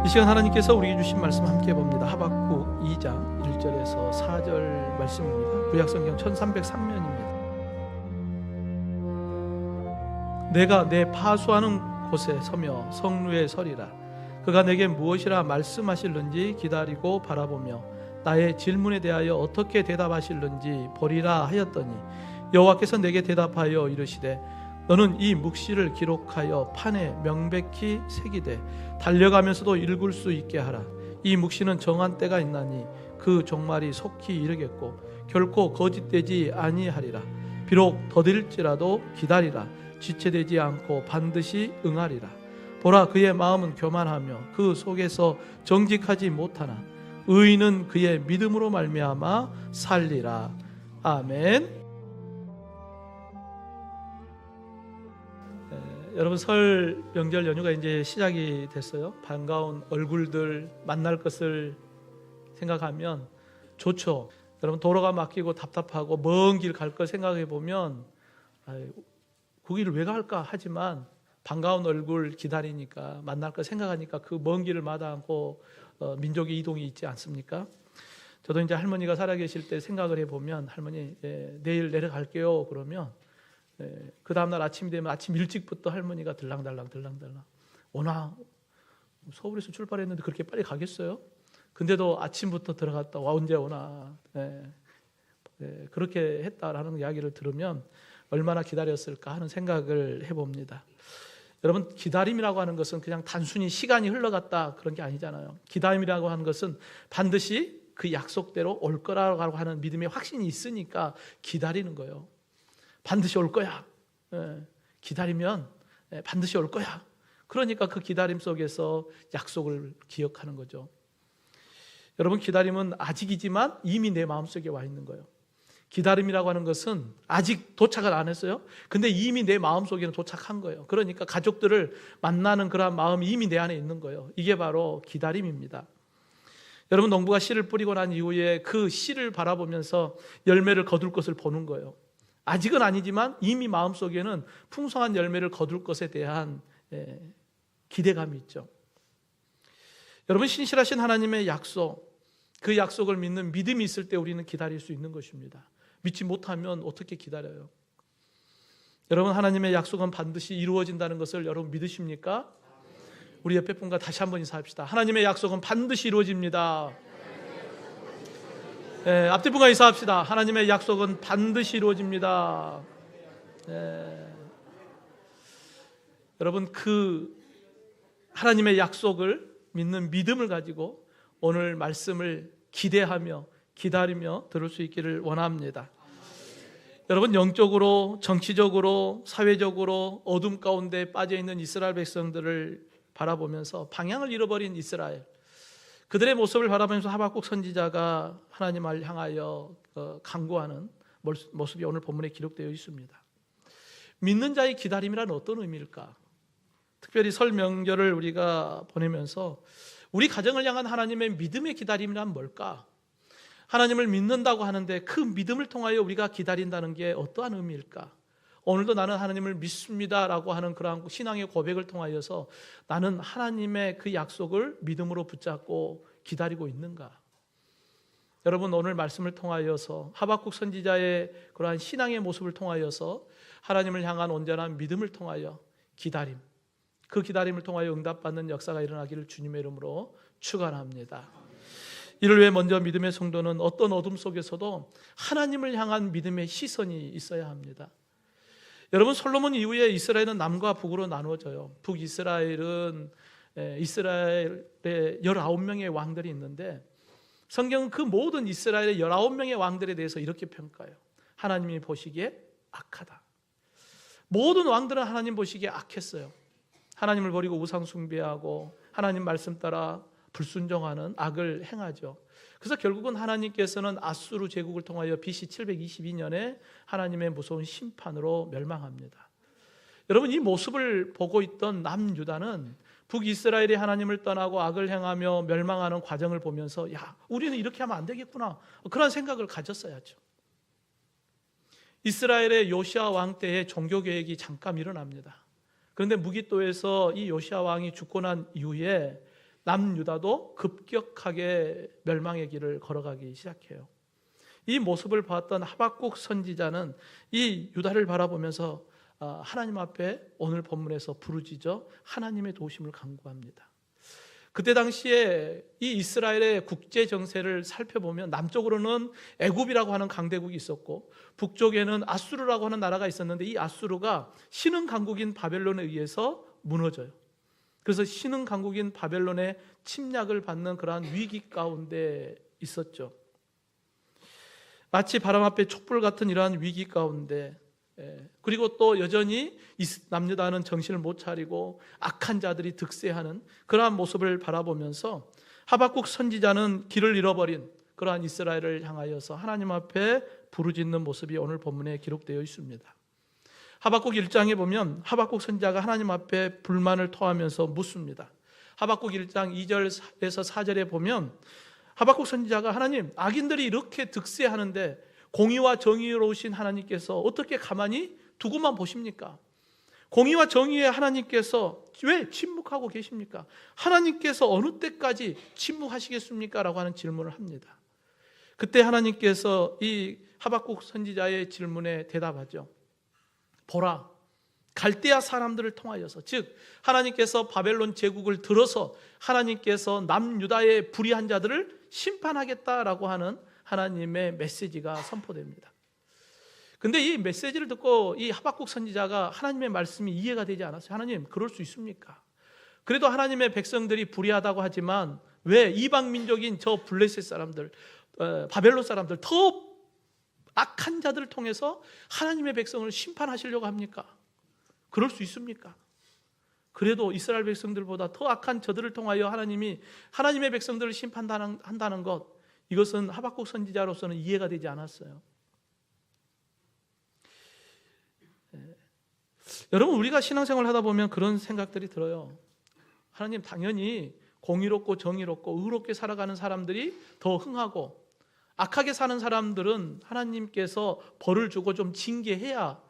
이 시간 하나님께서 우리에게 주신 말씀 함께 봅니다. 하박국 2장 1절에서 4절 말씀입니다. 구약성경 1303면입니다. 내가 내 파수하는 곳에 서며 성루에 서리라. 그가 내게 무엇이라 말씀하실는지 기다리고 바라보며 나의 질문에 대하여 어떻게 대답하실는지 보리라 하였더니 여호와께서 내게 대답하여 이르시되 너는 이 묵시를 기록하여 판에 명백히 새기되 달려가면서도 읽을 수 있게 하라. 이 묵시는 정한 때가 있나니 그 종말이 속히 이르겠고 결코 거짓되지 아니하리라. 비록 더딜지라도 기다리라. 지체되지 않고 반드시 응하리라. 보라, 그의 마음은 교만하며 그 속에서 정직하지 못하나 의인은 그의 믿음으로 말미암아 살리라. 아멘. 여러분, 설 명절 연휴가 이제 시작이 됐어요. 반가운 얼굴들 만날 것을 생각하면 좋죠. 여러분, 도로가 막히고 답답하고 먼 길 갈 걸 생각해 보면 그 길을 왜 갈까 하지만 반가운 얼굴 기다리니까 만날 걸 생각하니까 그 먼 길을 마다 않고 민족의 이동이 있지 않습니까? 저도 이제 할머니가 살아계실 때 생각을 해보면 할머니 내일 내려갈게요 그러면 그 다음날 아침이 되면 아침 일찍부터 할머니가 들랑달랑 오나 서울에서 출발했는데 그렇게 빨리 가겠어요? 근데도 아침부터 들어갔다 와 언제 오나 그렇게 했다라는 이야기를 들으면 얼마나 기다렸을까 하는 생각을 해봅니다. 여러분, 기다림이라고 하는 것은 그냥 단순히 시간이 흘러갔다 그런 게 아니잖아요. 기다림이라고 하는 것은 반드시 그 약속대로 올 거라고 하는 믿음의 확신이 있으니까 기다리는 거예요. 반드시 올 거야. 기다리면 반드시 올 거야. 그러니까 그 기다림 속에서 약속을 기억하는 거죠. 여러분, 기다림은 아직이지만 이미 내 마음속에 와 있는 거예요. 기다림이라고 하는 것은 아직 도착을 안 했어요. 근데 이미 내 마음속에는 도착한 거예요. 그러니까 가족들을 만나는 그러한 마음이 이미 내 안에 있는 거예요. 이게 바로 기다림입니다. 여러분, 농부가 씨를 뿌리고 난 이후에 그 씨를 바라보면서 열매를 거둘 것을 보는 거예요. 아직은 아니지만 이미 마음속에는 풍성한 열매를 거둘 것에 대한 기대감이 있죠. 여러분, 신실하신 하나님의 약속, 그 약속을 믿는 믿음이 있을 때 우리는 기다릴 수 있는 것입니다. 믿지 못하면 어떻게 기다려요? 여러분, 하나님의 약속은 반드시 이루어진다는 것을 여러분 믿으십니까? 우리 옆에 분과 다시 한번 인사합시다. 하나님의 약속은 반드시 이루어집니다. 앞뒤 분과 인사합시다. 하나님의 약속은 반드시 이루어집니다. 여러분, 그 하나님의 약속을 믿는 믿음을 가지고 오늘 말씀을 기대하며 기다리며 들을 수 있기를 원합니다. 여러분, 영적으로, 정치적으로, 사회적으로 어둠 가운데 빠져있는 이스라엘 백성들을 바라보면서 방향을 잃어버린 이스라엘, 그들의 모습을 바라보면서 하박국 선지자가 하나님을 향하여 간구하는 모습이 오늘 본문에 기록되어 있습니다. 믿는 자의 기다림이란 어떤 의미일까? 특별히 설 명절을 우리가 보내면서 우리 가정을 향한 하나님의 믿음의 기다림이란 뭘까? 하나님을 믿는다고 하는데 그 믿음을 통하여 우리가 기다린다는 게 어떠한 의미일까? 오늘도 나는 하나님을 믿습니다라고 하는 그러한 신앙의 고백을 통하여서 나는 하나님의 그 약속을 믿음으로 붙잡고 기다리고 있는가? 여러분, 오늘 말씀을 통하여서 하박국 선지자의 그러한 신앙의 모습을 통하여서 하나님을 향한 온전한 믿음을 통하여 기다림, 그 기다림을 통하여 응답받는 역사가 일어나기를 주님의 이름으로 축원합니다. 이를 위해 먼저 믿음의 성도는 어떤 어둠 속에서도 하나님을 향한 믿음의 시선이 있어야 합니다. 여러분, 솔로몬 이후에 이스라엘은 남과 북으로 나누어져요. 북이스라엘은 이스라엘의 19명의 왕들이 있는데 성경은 그 모든 이스라엘의 19명의 왕들에 대해서 이렇게 평가해요. 하나님이 보시기에 악하다. 모든 왕들은 하나님 보시기에 악했어요. 하나님을 버리고 우상 숭배하고 하나님 말씀 따라 불순종하는 악을 행하죠. 그래서 결국은 하나님께서는 아수르 제국을 통하여 BC 722년에 하나님의 무서운 심판으로 멸망합니다. 여러분, 이 모습을 보고 있던 남유다는 북이스라엘이 하나님을 떠나고 악을 행하며 멸망하는 과정을 보면서 야, 우리는 이렇게 하면 안 되겠구나, 그런 생각을 가졌어야죠. 이스라엘의 요시아 왕 때에 종교개혁이 잠깐 일어납니다. 그런데 무기또에서 이 요시아 왕이 죽고 난 이후에 남유다도 급격하게 멸망의 길을 걸어가기 시작해요. 이 모습을 봤던 하박국 선지자는 이 유다를 바라보면서 하나님 앞에 오늘 본문에서 부르짖어 하나님의 도우심을 간구합니다. 그때 당시에 이 이스라엘의 국제 정세를 살펴보면 남쪽으로는 애굽이라고 하는 강대국이 있었고 북쪽에는 아수르라고 하는 나라가 있었는데 이 아수르가 신흥 강국인 바벨론에 의해서 무너져요. 그래서 신흥 강국인 바벨론의 침략을 받는 그러한 위기 가운데 있었죠. 마치 바람 앞에 촛불 같은 이러한 위기 가운데, 그리고 또 여전히 남유다는 정신을 못 차리고 악한 자들이 득세하는 그러한 모습을 바라보면서 하박국 선지자는 길을 잃어버린 그러한 이스라엘을 향하여서 하나님 앞에 부르짖는 모습이 오늘 본문에 기록되어 있습니다. 하박국 1장에 보면 하박국 선지자가 하나님 앞에 불만을 토하면서 묻습니다. 하박국 1장 2절에서 4절에 보면 하박국 선지자가 하나님, 악인들이 이렇게 득세하는데 공의와 정의로우신 하나님께서 어떻게 가만히 두고만 보십니까? 공의와 정의의 하나님께서 왜 침묵하고 계십니까? 하나님께서 어느 때까지 침묵하시겠습니까? 라고 하는 질문을 합니다. 그때 하나님께서 이 하박국 선지자의 질문에 대답하죠. 보라, 갈대아 사람들을 통하여서, 즉 하나님께서 바벨론 제국을 들어서 하나님께서 남유다의 불의한 자들을 심판하겠다라고 하는 하나님의 메시지가 선포됩니다. 근데 이 메시지를 듣고 이 하박국 선지자가 하나님의 말씀이 이해가 되지 않았어요. 하나님, 그럴 수 있습니까? 그래도 하나님의 백성들이 불의하다고 하지만 왜 이방 민족인 저 블레셋 사람들, 바벨론 사람들, 더 악한 자들을 통해서 하나님의 백성을 심판하시려고 합니까? 그럴 수 있습니까? 그래도 이스라엘 백성들보다 더 악한 저들을 통하여 하나님이 하나님의 백성들을 심판한다는 것, 이것은 하박국 선지자로서는 이해가 되지 않았어요. 여러분, 우리가 신앙생활을 하다 보면 그런 생각들이 들어요. 하나님, 당연히 공의롭고 정의롭고 의롭게 살아가는 사람들이 더 흥하고 악하게 사는 사람들은 하나님께서 벌을 주고 좀 징계해야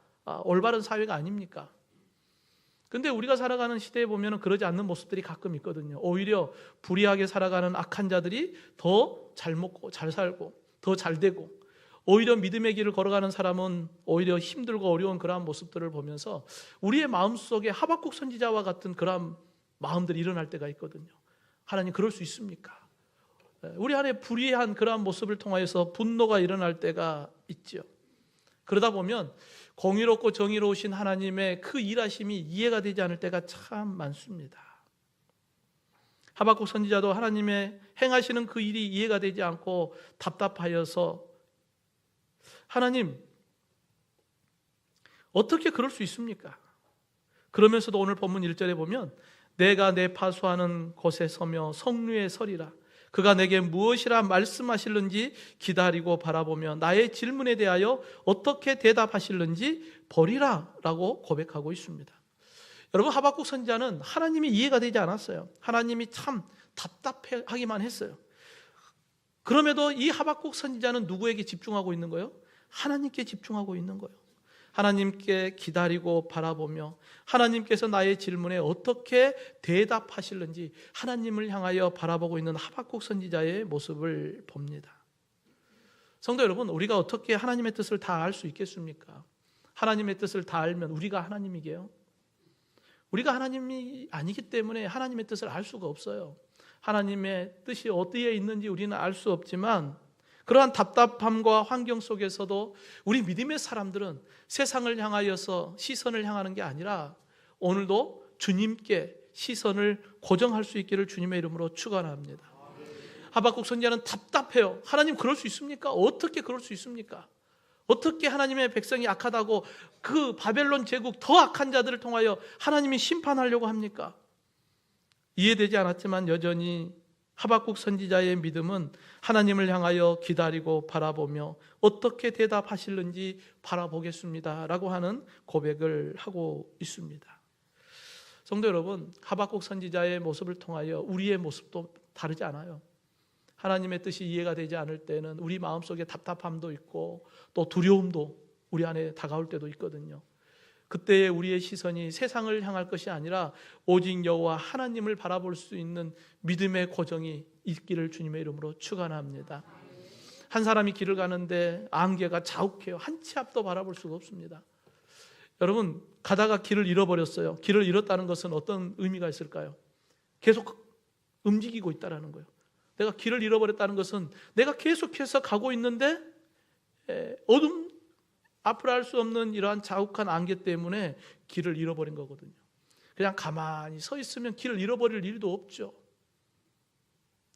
올바른 사회가 아닙니까? 근데 우리가 살아가는 시대에 보면 그러지 않는 모습들이 가끔 있거든요. 오히려 불의하게 살아가는 악한 자들이 더 잘 먹고 잘 살고 더 잘 되고, 오히려 믿음의 길을 걸어가는 사람은 오히려 힘들고 어려운 그러한 모습들을 보면서 우리의 마음속에 하박국 선지자와 같은 그러한 마음들이 일어날 때가 있거든요. 하나님, 그럴 수 있습니까? 우리 안에 불의한 그러한 모습을 통하여서 분노가 일어날 때가 있죠. 그러다 보면 공의롭고 정의로우신 하나님의 그 일하심이 이해가 되지 않을 때가 참 많습니다. 하박국 선지자도 하나님의 행하시는 그 일이 이해가 되지 않고 답답하여서 하나님, 어떻게 그럴 수 있습니까? 그러면서도 오늘 본문 1절에 보면 내가 내 파수하는 곳에 서며 성류에 서리라. 그가 내게 무엇이라 말씀하실는지 기다리고 바라보며 나의 질문에 대하여 어떻게 대답하실는지 보리라 라고 고백하고 있습니다. 여러분, 하박국 선지자는 하나님이 이해가 되지 않았어요. 하나님이 참 답답하기만 했어요. 그럼에도 이 하박국 선지자는 누구에게 집중하고 있는 거예요? 하나님께 집중하고 있는 거예요. 하나님께 기다리고 바라보며 하나님께서 나의 질문에 어떻게 대답하실는지 하나님을 향하여 바라보고 있는 하박국 선지자의 모습을 봅니다. 성도 여러분, 우리가 어떻게 하나님의 뜻을 다 알 수 있겠습니까? 하나님의 뜻을 다 알면 우리가 하나님이게요? 우리가 하나님이 아니기 때문에 하나님의 뜻을 알 수가 없어요. 하나님의 뜻이 어디에 있는지 우리는 알 수 없지만 그러한 답답함과 환경 속에서도 우리 믿음의 사람들은 세상을 향하여서 시선을 향하는 게 아니라 오늘도 주님께 시선을 고정할 수 있기를 주님의 이름으로 축원합니다. 하박국 선지자는 답답해요. 하나님, 그럴 수 있습니까? 어떻게 그럴 수 있습니까? 어떻게 하나님의 백성이 악하다고 그 바벨론 제국 더 악한 자들을 통하여 하나님이 심판하려고 합니까? 이해되지 않았지만 여전히 하박국 선지자의 믿음은 하나님을 향하여 기다리고 바라보며 어떻게 대답하실는지 바라보겠습니다 라고 하는 고백을 하고 있습니다. 성도 여러분, 하박국 선지자의 모습을 통하여 우리의 모습도 다르지 않아요. 하나님의 뜻이 이해가 되지 않을 때는 우리 마음속에 답답함도 있고 또 두려움도 우리 안에 다가올 때도 있거든요. 그때의 우리의 시선이 세상을 향할 것이 아니라 오직 여호와 하나님을 바라볼 수 있는 믿음의 고정이 있기를 주님의 이름으로 축원합니다. 한 사람이 길을 가는데 안개가 자욱해요. 한 치 앞도 바라볼 수가 없습니다. 여러분, 가다가 길을 잃어버렸어요. 길을 잃었다는 것은 어떤 의미가 있을까요? 계속 움직이고 있다는 거예요. 내가 길을 잃어버렸다는 것은 내가 계속해서 가고 있는데 어둠 앞을 알 수 없는 이러한 자욱한 안개 때문에 길을 잃어버린 거거든요. 그냥 가만히 서 있으면 길을 잃어버릴 일도 없죠.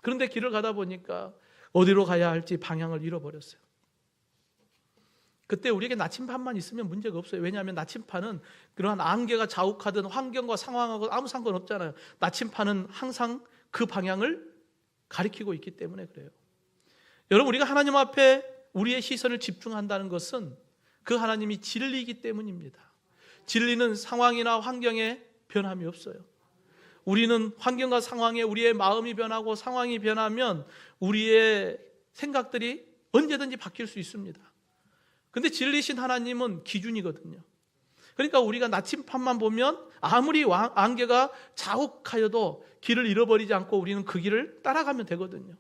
그런데 길을 가다 보니까 어디로 가야 할지 방향을 잃어버렸어요. 그때 우리에게 나침반만 있으면 문제가 없어요. 왜냐하면 나침반은 그러한 안개가 자욱하든 환경과 상황하고 아무 상관없잖아요. 나침반은 항상 그 방향을 가리키고 있기 때문에 그래요. 여러분, 우리가 하나님 앞에 우리의 시선을 집중한다는 것은 그 하나님이 진리이기 때문입니다. 진리는 상황이나 환경에 변함이 없어요. 우리는 환경과 상황에 우리의 마음이 변하고 상황이 변하면 우리의 생각들이 언제든지 바뀔 수 있습니다. 근데 진리신 하나님은 기준이거든요. 그러니까 우리가 나침반만 보면 아무리 안개가 자욱하여도 길을 잃어버리지 않고 우리는 그 길을 따라가면 되거든요.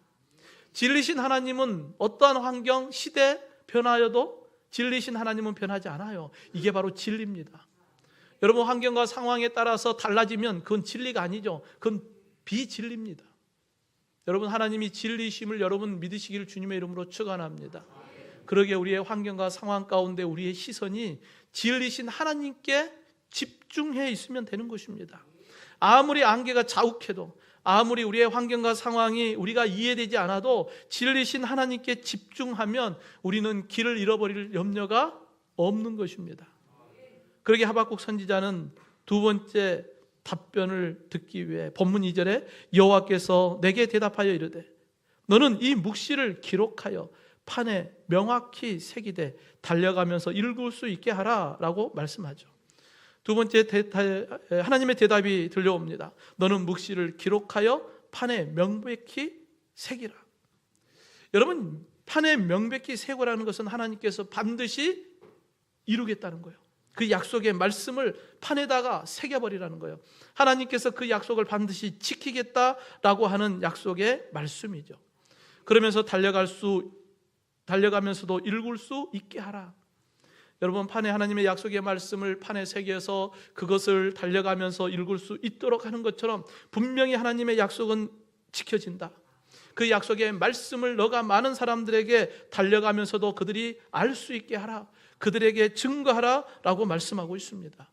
진리신 하나님은 어떠한 환경, 시대 변하여도 진리신 하나님은 변하지 않아요. 이게 바로 진리입니다. 여러분, 환경과 상황에 따라서 달라지면 그건 진리가 아니죠. 그건 비진리입니다. 여러분, 하나님이 진리심을 여러분 믿으시기를 주님의 이름으로 축원합니다. 그러기에 우리의 환경과 상황 가운데 우리의 시선이 진리신 하나님께 집중해 있으면 되는 것입니다. 아무리 안개가 자욱해도, 아무리 우리의 환경과 상황이 우리가 이해되지 않아도 진리신 하나님께 집중하면 우리는 길을 잃어버릴 염려가 없는 것입니다. 그러기에 하박국 선지자는 두 번째 답변을 듣기 위해 본문 2절에 여호와께서 내게 대답하여 이르되 너는 이 묵시를 기록하여 판에 명확히 새기되 달려가면서 읽을 수 있게 하라 라고 말씀하죠. 두 번째 하나님의 대답이 들려옵니다. 너는 묵시를 기록하여 판에 명백히 새기라. 여러분, 판에 명백히 새고라는 것은 하나님께서 반드시 이루겠다는 거예요. 그 약속의 말씀을 판에다가 새겨버리라는 거예요. 하나님께서 그 약속을 반드시 지키겠다라고 하는 약속의 말씀이죠. 그러면서 달려가면서도 읽을 수 있게 하라. 여러분, 판에 하나님의 약속의 말씀을 판에 새겨서 그것을 달려가면서 읽을 수 있도록 하는 것처럼 분명히 하나님의 약속은 지켜진다. 그 약속의 말씀을 너가 많은 사람들에게 달려가면서도 그들이 알 수 있게 하라. 그들에게 증거하라 라고 말씀하고 있습니다.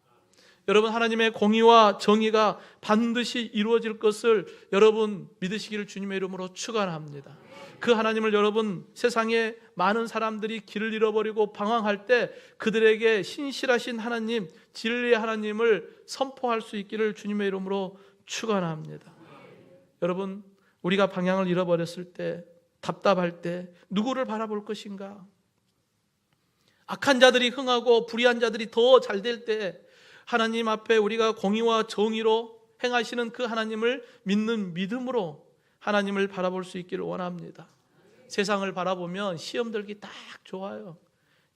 여러분, 하나님의 공의와 정의가 반드시 이루어질 것을 여러분 믿으시기를 주님의 이름으로 축원합니다. 그 하나님을 여러분, 세상에 많은 사람들이 길을 잃어버리고 방황할 때 그들에게 신실하신 하나님, 진리의 하나님을 선포할 수 있기를 주님의 이름으로 축원합니다. 여러분, 우리가 방향을 잃어버렸을 때, 답답할 때 누구를 바라볼 것인가? 악한 자들이 흥하고 불의한 자들이 더 잘 될 때 하나님 앞에 우리가 공의와 정의로 행하시는 그 하나님을 믿는 믿음으로 하나님을 바라볼 수 있기를 원합니다. 세상을 바라보면 시험 들기 딱 좋아요.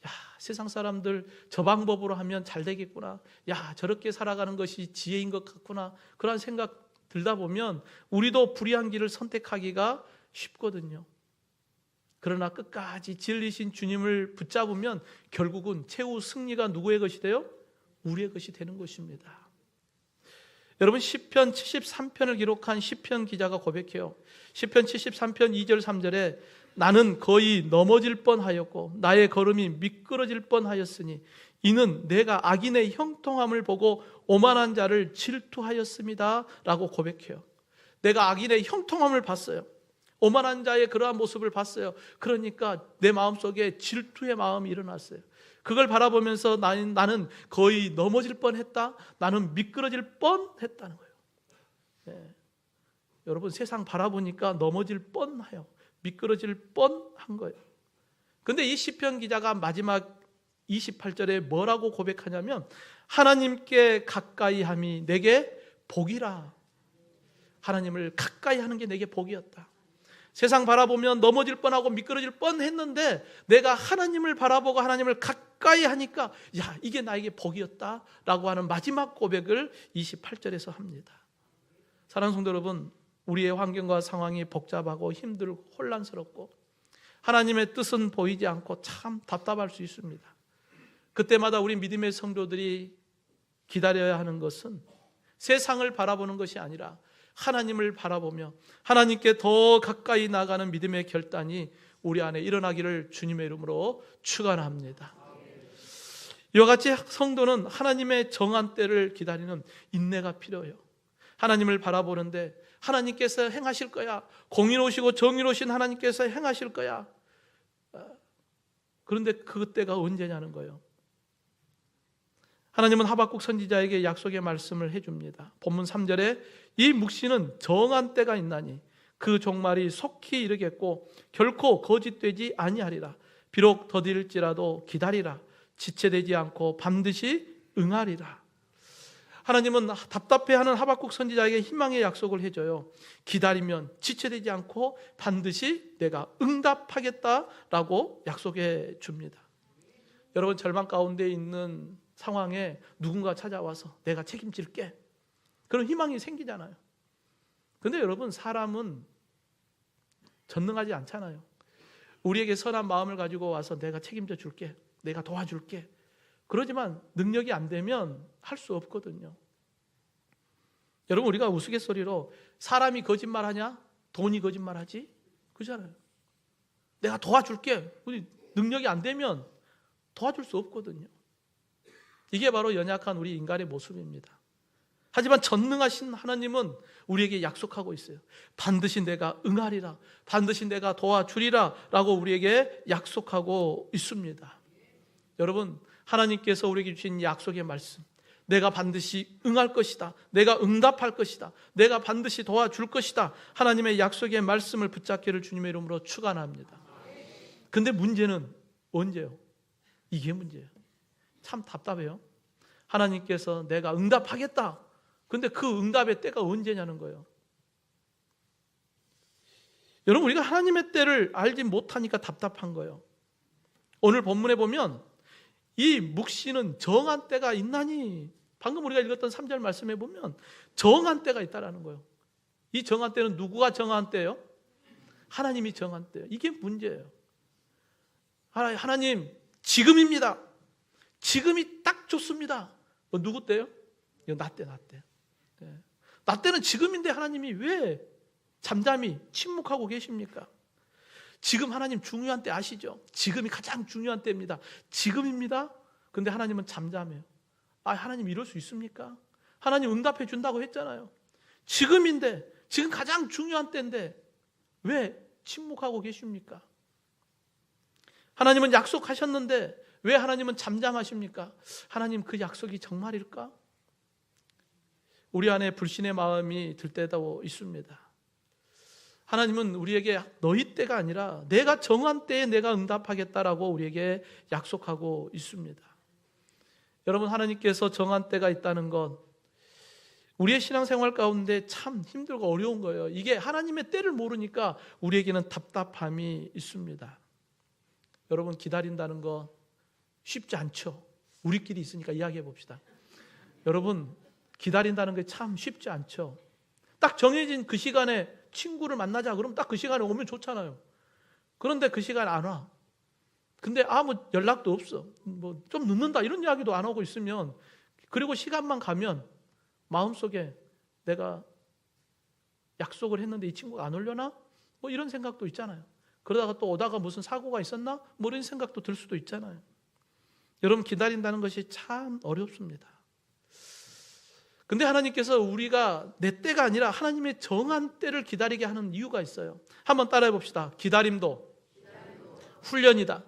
야, 세상 사람들 저 방법으로 하면 잘 되겠구나. 야, 저렇게 살아가는 것이 지혜인 것 같구나. 그런 생각 들다 보면 우리도 불의한 길을 선택하기가 쉽거든요. 그러나 끝까지 진리신 주님을 붙잡으면 결국은 최후 승리가 누구의 것이 돼요? 우리의 것이 되는 것입니다. 여러분, 시편 73편을 기록한 시편 기자가 고백해요. 시편 73편 2절 3절에 나는 거의 넘어질 뻔하였고 나의 걸음이 미끄러질 뻔하였으니 이는 내가 악인의 형통함을 보고 오만한 자를 질투하였습니다 라고 고백해요. 내가 악인의 형통함을 봤어요. 오만한 자의 그러한 모습을 봤어요. 그러니까 내 마음속에 질투의 마음이 일어났어요. 그걸 바라보면서 나는 거의 넘어질 뻔했다. 나는 미끄러질 뻔했다는 거예요. 네. 여러분, 세상 바라보니까 넘어질 뻔해요. 미끄러질 뻔한 거예요. 근데 이 시편 기자가 마지막 28절에 뭐라고 고백하냐면 하나님께 가까이 함이 내게 복이라. 하나님을 가까이 하는 게 내게 복이었다. 세상 바라보면 넘어질 뻔하고 미끄러질 뻔했는데 내가 하나님을 바라보고 하나님을 가까이 하니까 야, 이게 나에게 복이었다라고 하는 마지막 고백을 28절에서 합니다. 사랑하는 성도 여러분, 우리의 환경과 상황이 복잡하고 힘들고 혼란스럽고 하나님의 뜻은 보이지 않고 참 답답할 수 있습니다. 그때마다 우리 믿음의 성도들이 기다려야 하는 것은 세상을 바라보는 것이 아니라 하나님을 바라보며 하나님께 더 가까이 나가는 믿음의 결단이 우리 안에 일어나기를 주님의 이름으로 축원합니다. 이와 같이 성도는 하나님의 정한 때를 기다리는 인내가 필요해요. 하나님을 바라보는데 하나님께서 행하실 거야. 공의로우시고 정의로우신 하나님께서 행하실 거야. 그런데 그 때가 언제냐는 거예요. 하나님은 하박국 선지자에게 약속의 말씀을 해줍니다. 본문 3절에 이 묵시는 정한 때가 있나니 그 종말이 속히 이르겠고 결코 거짓되지 아니하리라. 비록 더딜지라도 기다리라. 지체되지 않고 반드시 응하리라. 하나님은 답답해하는 하박국 선지자에게 희망의 약속을 해줘요. 기다리면 지체되지 않고 반드시 내가 응답하겠다라고 약속해 줍니다. 여러분, 절망 가운데 있는 상황에 누군가 찾아와서 내가 책임질게, 그런 희망이 생기잖아요. 그런데 여러분, 사람은 전능하지 않잖아요. 우리에게 선한 마음을 가지고 와서 내가 책임져 줄게, 내가 도와줄게, 그러지만 능력이 안 되면 할 수 없거든요. 여러분, 우리가 우스갯소리로 사람이 거짓말하냐? 돈이 거짓말하지? 그렇잖아요. 내가 도와줄게, 우리 능력이 안 되면 도와줄 수 없거든요. 이게 바로 연약한 우리 인간의 모습입니다. 하지만 전능하신 하나님은 우리에게 약속하고 있어요. 반드시 내가 응하리라, 반드시 내가 도와주리라 라고 우리에게 약속하고 있습니다. 여러분, 하나님께서 우리에게 주신 약속의 말씀, 내가 반드시 응할 것이다, 내가 응답할 것이다, 내가 반드시 도와줄 것이다, 하나님의 약속의 말씀을 붙잡기를 주님의 이름으로 축원합니다. 근데 문제는 언제요? 이게 문제예요. 참 답답해요. 하나님께서 내가 응답하겠다, 근데 그 응답의 때가 언제냐는 거예요. 여러분, 우리가 하나님의 때를 알지 못하니까 답답한 거예요. 오늘 본문에 보면 이 묵시는 정한 때가 있나니, 방금 우리가 읽었던 3절 말씀에 보면 정한 때가 있다라는 거예요. 이 정한 때는 누구가 정한 때예요? 하나님이 정한 때예요. 이게 문제예요. 하나님, 지금입니다. 지금이 딱 좋습니다. 누구 때요? 이거 나 때. 나 때는 지금인데 하나님이 왜 잠잠히 침묵하고 계십니까? 지금 하나님 중요한 때 아시죠? 지금이 가장 중요한 때입니다. 지금입니다. 근데 하나님은 잠잠해요. 하나님 이럴 수 있습니까? 하나님 응답해 준다고 했잖아요. 지금인데, 지금 가장 중요한 때인데 왜 침묵하고 계십니까? 하나님은 약속하셨는데 왜 하나님은 잠잠하십니까? 하나님, 그 약속이 정말일까? 우리 안에 불신의 마음이 들 때도 있습니다. 하나님은 우리에게 너희 때가 아니라 내가 정한 때에 내가 응답하겠다라고 우리에게 약속하고 있습니다. 여러분, 하나님께서 정한 때가 있다는 건 우리의 신앙생활 가운데 참 힘들고 어려운 거예요. 이게 하나님의 때를 모르니까 우리에게는 답답함이 있습니다. 여러분, 기다린다는 건 쉽지 않죠. 우리끼리 있으니까 이야기해 봅시다. 여러분, 기다린다는 게 참 쉽지 않죠. 딱 정해진 그 시간에 친구를 만나자 그러면 딱 그 시간에 오면 좋잖아요. 그런데 그 시간에 안 와. 근데 아무 연락도 없어. 좀 늦는다 이런 이야기도 안 하고 있으면, 그리고 시간만 가면 마음속에 내가 약속을 했는데 이 친구가 안 오려나? 이런 생각도 있잖아요. 그러다가 또 오다가 무슨 사고가 있었나? 이런 생각도 들 수도 있잖아요. 여러분, 기다린다는 것이 참 어렵습니다. 근데 하나님께서 우리가 내 때가 아니라 하나님의 정한 때를 기다리게 하는 이유가 있어요. 한번 따라해 봅시다. 기다림도 훈련이다.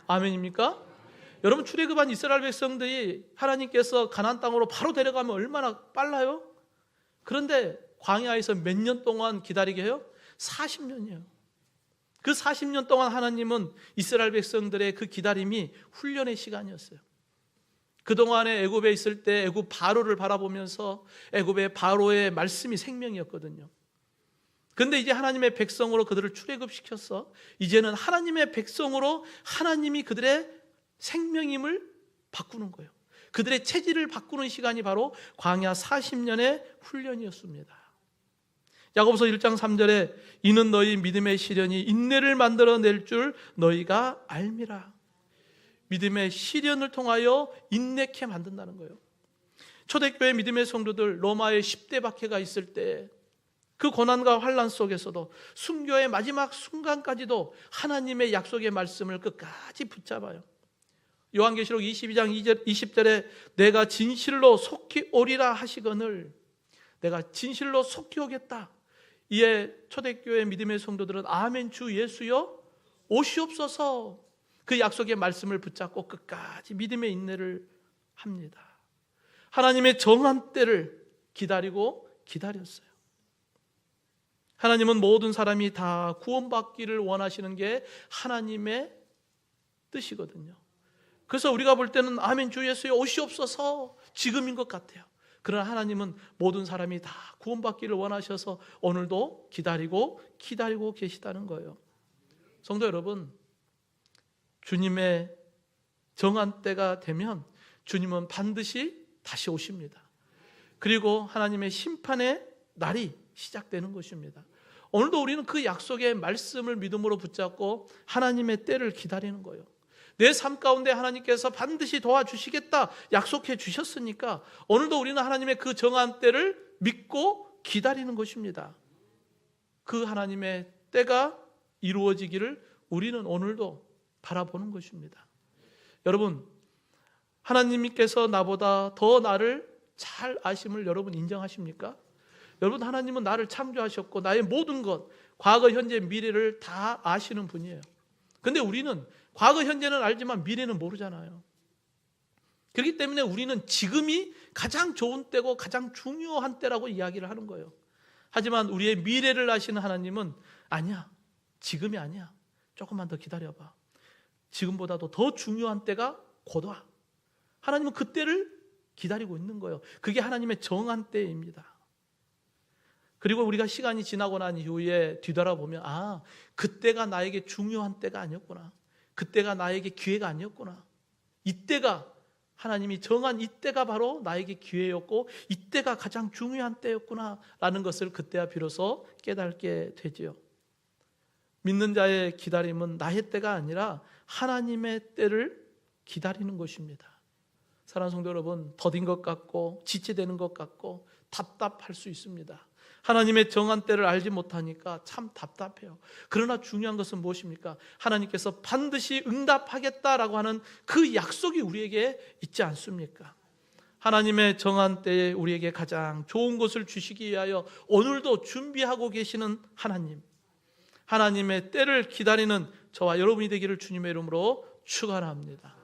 아멘입니까? 여러분, 출애굽한 이스라엘 백성들이 하나님께서 가나안 땅으로 바로 데려가면 얼마나 빨라요? 그런데 광야에서 몇 년 동안 기다리게 해요? 40년이에요. 그 40년 동안 하나님은 이스라엘 백성들의 그 기다림이 훈련의 시간이었어요. 그동안에 애굽에 있을 때 애굽 바로를 바라보면서 애굽의 바로의 말씀이 생명이었거든요. 근데 이제 하나님의 백성으로 그들을 출애굽시켜서 이제는 하나님의 백성으로 하나님이 그들의 생명임을 바꾸는 거예요. 그들의 체질을 바꾸는 시간이 바로 광야 40년의 훈련이었습니다. 야고보서 1장 3절에 이는 너희 믿음의 시련이 인내를 만들어낼 줄 너희가 알미라. 믿음의 시련을 통하여 인내케 만든다는 거예요. 초대교회 믿음의 성도들 로마의 10대 박해가 있을 때 그 고난과 환난 속에서도 순교의 마지막 순간까지도 하나님의 약속의 말씀을 끝까지 붙잡아요. 요한계시록 22장 20절에 내가 진실로 속히 오리라 하시거늘, 내가 진실로 속히 오겠다. 이에 초대교회 믿음의 성도들은 아멘 주 예수여 오시옵소서, 그 약속의 말씀을 붙잡고 끝까지 믿음의 인내를 합니다. 하나님의 정한 때를 기다렸어요. 하나님은 모든 사람이 다 구원받기를 원하시는 게 하나님의 뜻이거든요. 그래서 우리가 볼 때는 아멘 주 예수여 오시옵소서 지금인 것 같아요. 그러나 하나님은 모든 사람이 다 구원받기를 원하셔서 오늘도 기다리고 계시다는 거예요. 성도 여러분, 주님의 정한 때가 되면 주님은 반드시 다시 오십니다. 그리고 하나님의 심판의 날이 시작되는 것입니다. 오늘도 우리는 그 약속의 말씀을 믿음으로 붙잡고 하나님의 때를 기다리는 거예요. 내 삶 가운데 하나님께서 반드시 도와주시겠다 약속해 주셨으니까 오늘도 우리는 하나님의 그 정한 때를 믿고 기다리는 것입니다. 그 하나님의 때가 이루어지기를 우리는 오늘도 바라보는 것입니다. 여러분, 하나님께서 나보다 더 나를 잘 아심을 여러분 인정하십니까? 여러분, 하나님은 나를 창조하셨고 나의 모든 것, 과거, 현재, 미래를 다 아시는 분이에요. 근데 우리는 과거, 현재는 알지만 미래는 모르잖아요. 그렇기 때문에 우리는 지금이 가장 좋은 때고 가장 중요한 때라고 이야기를 하는 거예요. 하지만 우리의 미래를 아시는 하나님은 아니야, 지금이 아니야, 조금만 더 기다려봐, 지금보다도 더 중요한 때가 곧 와. 하나님은 그 때를 기다리고 있는 거예요. 그게 하나님의 정한 때입니다. 그리고 우리가 시간이 지나고 난 이후에 뒤돌아보면 그때가 나에게 중요한 때가 아니었구나, 그때가 나에게 기회가 아니었구나, 이때가 하나님이 정한 이때가 바로 나에게 기회였고 이때가 가장 중요한 때였구나 라는 것을 그때야 비로소 깨닫게 되지요. 믿는 자의 기다림은 나의 때가 아니라 하나님의 때를 기다리는 것입니다. 사랑하는 성도 여러분, 더딘 것 같고 지체되는 것 같고 답답할 수 있습니다. 하나님의 정한 때를 알지 못하니까 참 답답해요. 그러나 중요한 것은 무엇입니까? 하나님께서 반드시 응답하겠다라고 하는 그 약속이 우리에게 있지 않습니까? 하나님의 정한 때에 우리에게 가장 좋은 것을 주시기 위하여 오늘도 준비하고 계시는 하나님, 하나님의 때를 기다리는 저와 여러분이 되기를 주님의 이름으로 축원합니다.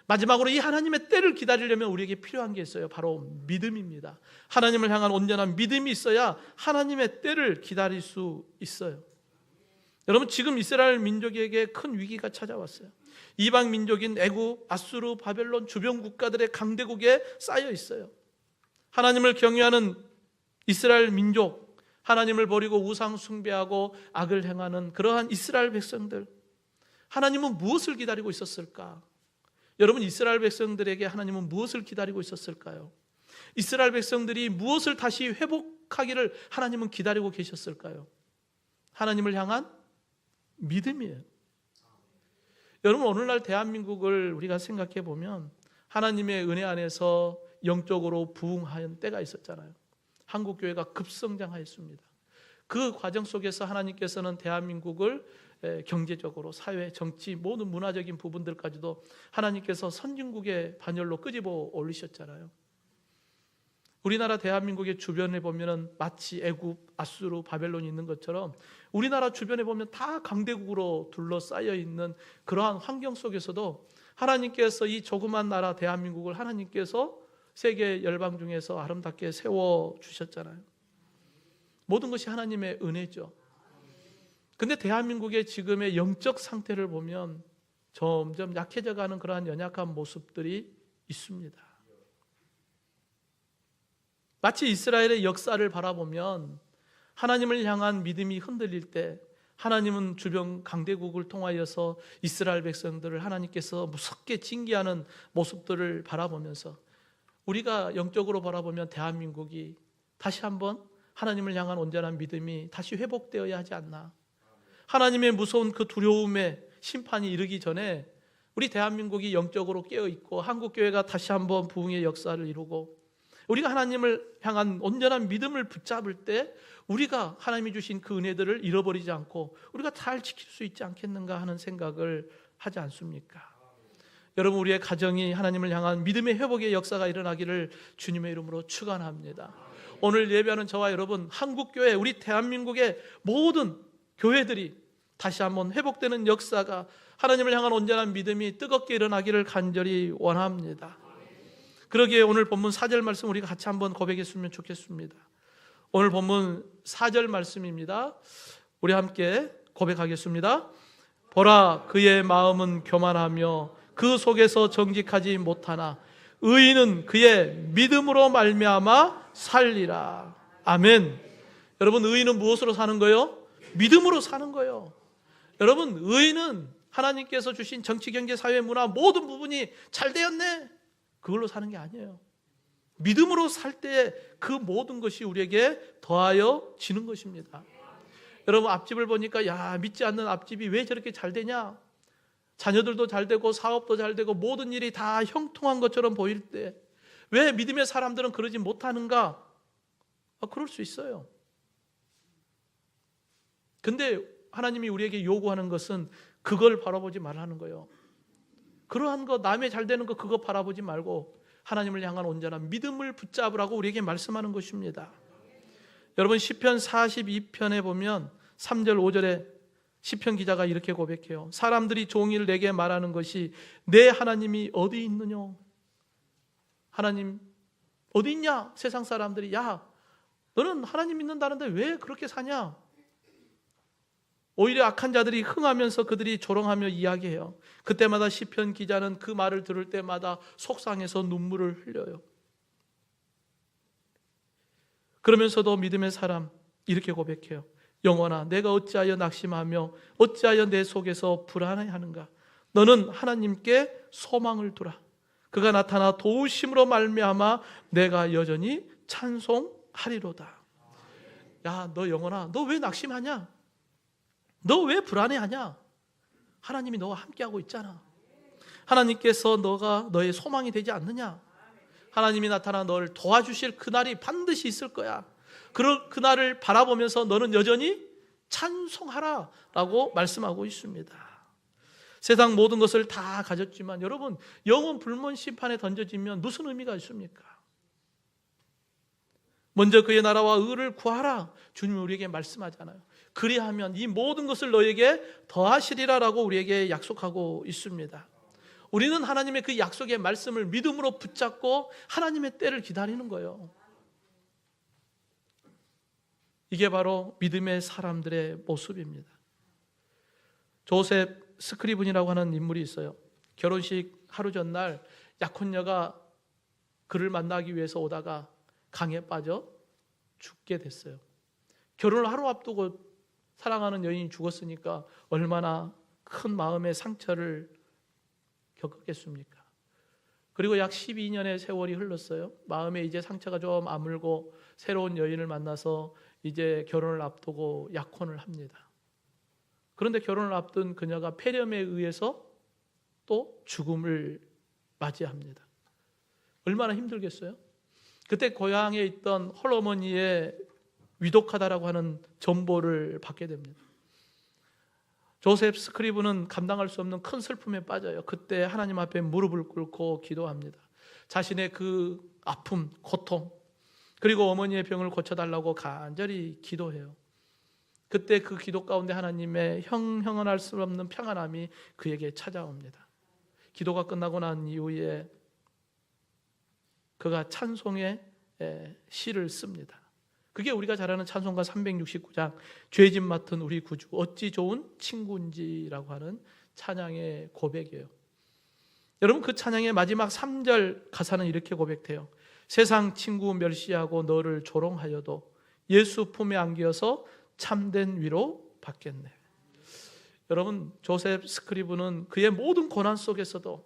마지막으로 이 하나님의 때를 기다리려면 우리에게 필요한 게 있어요. 바로 믿음입니다. 하나님을 향한 온전한 믿음이 있어야 하나님의 때를 기다릴 수 있어요. 여러분, 지금 이스라엘 민족에게 큰 위기가 찾아왔어요. 이방 민족인 애굽, 아수르, 바벨론 주변 국가들의 강대국에 쌓여 있어요. 하나님을 경외하는 이스라엘 민족, 하나님을 버리고 우상 숭배하고 악을 행하는 그러한 이스라엘 백성들, 하나님은 무엇을 기다리고 있었을까? 여러분, 이스라엘 백성들에게 하나님은 무엇을 기다리고 있었을까요? 이스라엘 백성들이 무엇을 다시 회복하기를 하나님은 기다리고 계셨을까요? 하나님을 향한 믿음이에요. 여러분, 오늘날 대한민국을 우리가 생각해 보면 하나님의 은혜 안에서 영적으로 부흥한 때가 있었잖아요. 한국교회가 급성장하였습니다. 그 과정 속에서 하나님께서는 대한민국을 경제적으로, 사회, 정치, 모든 문화적인 부분들까지도 하나님께서 선진국의 반열로 끄집어 올리셨잖아요. 우리나라 대한민국의 주변에 보면 마치 애굽, 아수르, 바벨론이 있는 것처럼 우리나라 주변에 보면 다 강대국으로 둘러싸여 있는 그러한 환경 속에서도 하나님께서 이 조그만 나라 대한민국을 하나님께서 세계 열방 중에서 아름답게 세워주셨잖아요. 모든 것이 하나님의 은혜죠. 근데 대한민국의 지금의 영적 상태를 보면 점점 약해져가는 그러한 연약한 모습들이 있습니다. 마치 이스라엘의 역사를 바라보면 하나님을 향한 믿음이 흔들릴 때 하나님은 주변 강대국을 통하여서 이스라엘 백성들을 하나님께서 무섭게 징계하는 모습들을 바라보면서 우리가 영적으로 바라보면 대한민국이 다시 한번 하나님을 향한 온전한 믿음이 다시 회복되어야 하지 않나. 하나님의 무서운 그 두려움의 심판이 이르기 전에 우리 대한민국이 영적으로 깨어있고 한국교회가 다시 한번 부흥의 역사를 이루고 우리가 하나님을 향한 온전한 믿음을 붙잡을 때 우리가 하나님이 주신 그 은혜들을 잃어버리지 않고 우리가 잘 지킬 수 있지 않겠는가 하는 생각을 하지 않습니까? 여러분, 우리의 가정이 하나님을 향한 믿음의 회복의 역사가 일어나기를 주님의 이름으로 축원합니다. 오늘 예배하는 저와 여러분, 한국교회, 우리 대한민국의 모든 교회들이 다시 한번 회복되는 역사가 하나님을 향한 온전한 믿음이 뜨겁게 일어나기를 간절히 원합니다. 그러기에 오늘 본문 4절 말씀 우리가 같이 한번 고백했으면 좋겠습니다. 오늘 본문 4절 말씀입니다. 우리 함께 고백하겠습니다. 보라, 그의 마음은 교만하며 그 속에서 정직하지 못하나 의인은 그의 믿음으로 말미암아 살리라. 아멘. 여러분, 의인은 무엇으로 사는 거예요? 믿음으로 사는 거예요. 여러분, 의인은 하나님께서 주신 정치, 경제, 사회, 문화 모든 부분이 잘 되었네, 그걸로 사는 게 아니에요. 믿음으로 살 때 그 모든 것이 우리에게 더하여 지는 것입니다. 여러분, 앞집을 보니까 야, 믿지 않는 앞집이 왜 저렇게 잘 되냐? 자녀들도 잘 되고 사업도 잘 되고 모든 일이 다 형통한 것처럼 보일 때 왜 믿음의 사람들은 그러지 못하는가? 그럴 수 있어요. 근데 하나님이 우리에게 요구하는 것은 그걸 바라보지 말라는 거예요. 그러한 거, 남의 잘 되는 거 그거 바라보지 말고 하나님을 향한 온전한 믿음을 붙잡으라고 우리에게 말씀하는 것입니다. 여러분, 시편 42편에 보면 3절 5절에 시편 기자가 이렇게 고백해요. 사람들이 종일 내게 말하는 것이 내 하나님이 어디 있느냐? 하나님 어디 있냐? 세상 사람들이 야, 너는 하나님 믿는다는데 왜 그렇게 사냐? 오히려 악한 자들이 흥하면서 그들이 조롱하며 이야기해요. 그때마다 시편 기자는 그 말을 들을 때마다 속상해서 눈물을 흘려요. 그러면서도 믿음의 사람 이렇게 고백해요. 영혼아, 내가 어찌하여 낙심하며 어찌하여 내 속에서 불안해하는가? 너는 하나님께 소망을 두라. 그가 나타나 도우심으로 말미암아 내가 여전히 찬송하리로다. 야, 너 영혼아, 너 왜 낙심하냐? 너 왜 불안해하냐? 하나님이 너와 함께하고 있잖아. 하나님께서 너가 너의 소망이 되지 않느냐? 하나님이 나타나 너를 도와주실 그날이 반드시 있을 거야. 그날을 바라보면서 너는 여전히 찬송하라 라고 말씀하고 있습니다. 세상 모든 것을 다 가졌지만 여러분, 영원 불문 심판에 던져지면 무슨 의미가 있습니까? 먼저 그의 나라와 의를 구하라, 주님이 우리에게 말씀하잖아요. 그리하면 이 모든 것을 너에게 더하시리라라고 우리에게 약속하고 있습니다. 우리는 하나님의 그 약속의 말씀을 믿음으로 붙잡고 하나님의 때를 기다리는 거예요. 이게 바로 믿음의 사람들의 모습입니다. 조셉 스크리븐이라고 하는 인물이 있어요. 결혼식 하루 전날 약혼녀가 그를 만나기 위해서 오다가 강에 빠져 죽게 됐어요. 결혼을 하루 앞두고 사랑하는 여인이 죽었으니까 얼마나 큰 마음의 상처를 겪었겠습니까? 그리고 약 12년의 세월이 흘렀어요. 마음에 이제 상처가 좀 아물고 새로운 여인을 만나서 이제 결혼을 앞두고 약혼을 합니다. 그런데 결혼을 앞둔 그녀가 폐렴에 의해서 또 죽음을 맞이합니다. 얼마나 힘들겠어요? 그때 고향에 있던 헐어머니의 위독하다라고 하는 전보를 받게 됩니다. 조셉 스크리브는 감당할 수 없는 큰 슬픔에 빠져요. 그때 하나님 앞에 무릎을 꿇고 기도합니다. 자신의 그 아픔, 고통, 그리고 어머니의 병을 고쳐달라고 간절히 기도해요. 그때 그 기도 가운데 하나님의 형언할 수 없는 평안함이 그에게 찾아옵니다. 기도가 끝나고 난 이후에 그가 찬송의 시를 씁니다. 그게 우리가 잘 아는 찬송가 369장 죄짐 맡은 우리 구주 어찌 좋은 친구인지라고 하는 찬양의 고백이에요. 여러분, 그 찬양의 마지막 3절 가사는 이렇게 고백돼요. 세상 친구 멸시하고 너를 조롱하여도 예수 품에 안겨서 참된 위로 받겠네. 여러분, 조셉 스크리브는 그의 모든 고난 속에서도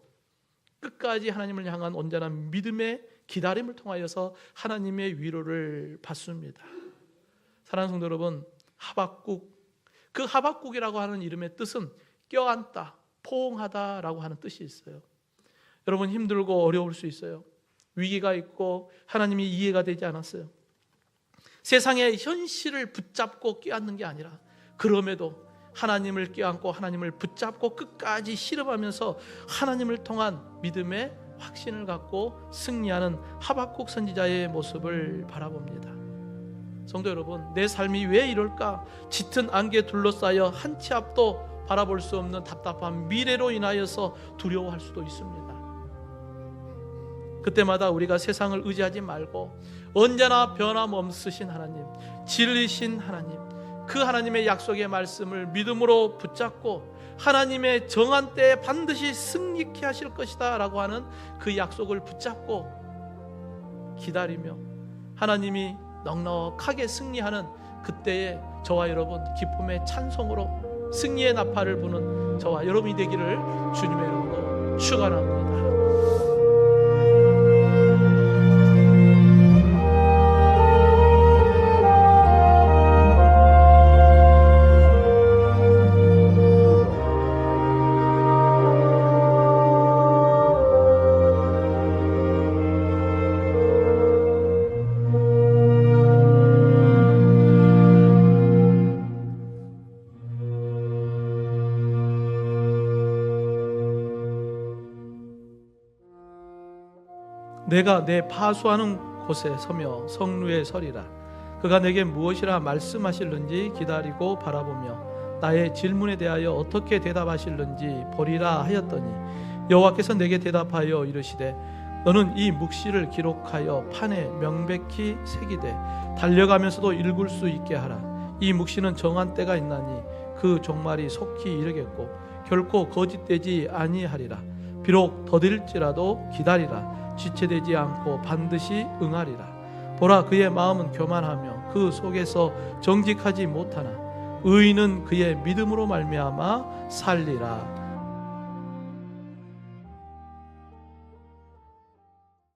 끝까지 하나님을 향한 온전한 믿음의 기다림을 통하여서 하나님의 위로를 받습니다. 사랑하는 성도 여러분, 하박국, 그 하박국이라고 하는 이름의 뜻은 껴안다, 포옹하다라고 하는 뜻이 있어요. 여러분, 힘들고 어려울 수 있어요. 위기가 있고 하나님이 이해가 되지 않았어요. 세상의 현실을 붙잡고 껴안는 게 아니라 그럼에도 하나님을 껴안고 하나님을 붙잡고 끝까지 실험하면서 하나님을 통한 믿음의 확신을 갖고 승리하는 하박국 선지자의 모습을 바라봅니다. 성도 여러분, 내 삶이 왜 이럴까? 짙은 안개에 둘러싸여 한 치 앞도 바라볼 수 없는 답답한 미래로 인하여서 두려워할 수도 있습니다. 그때마다 우리가 세상을 의지하지 말고 언제나 변함없으신 하나님, 진리신 하나님, 그 하나님의 약속의 말씀을 믿음으로 붙잡고 하나님의 정한 때에 반드시 승리케 하실 것이다 라고 하는 그 약속을 붙잡고 기다리며 하나님이 넉넉하게 승리하는 그때에 저와 여러분 기쁨의 찬송으로 승리의 나팔을 부는 저와 여러분이 되기를 주님의 이름으로 축원합니다. 내가 내 파수하는 곳에 서며 성루에 서리라. 그가 내게 무엇이라 말씀하실는지 기다리고 바라보며 나의 질문에 대하여 어떻게 대답하실는지 보리라 하였더니 여호와께서 내게 대답하여 이르시되 너는 이 묵시를 기록하여 판에 명백히 새기되 달려가면서도 읽을 수 있게 하라. 이 묵시는 정한 때가 있나니 그 종말이 속히 이르겠고 결코 거짓되지 아니하리라. 비록 더딜지라도 기다리라. 지체되지 않고 반드시 응하리라. 보라, 그의 마음은 교만하며 그 속에서 정직하지 못하나 의인은 그의 믿음으로 말미암아 살리라.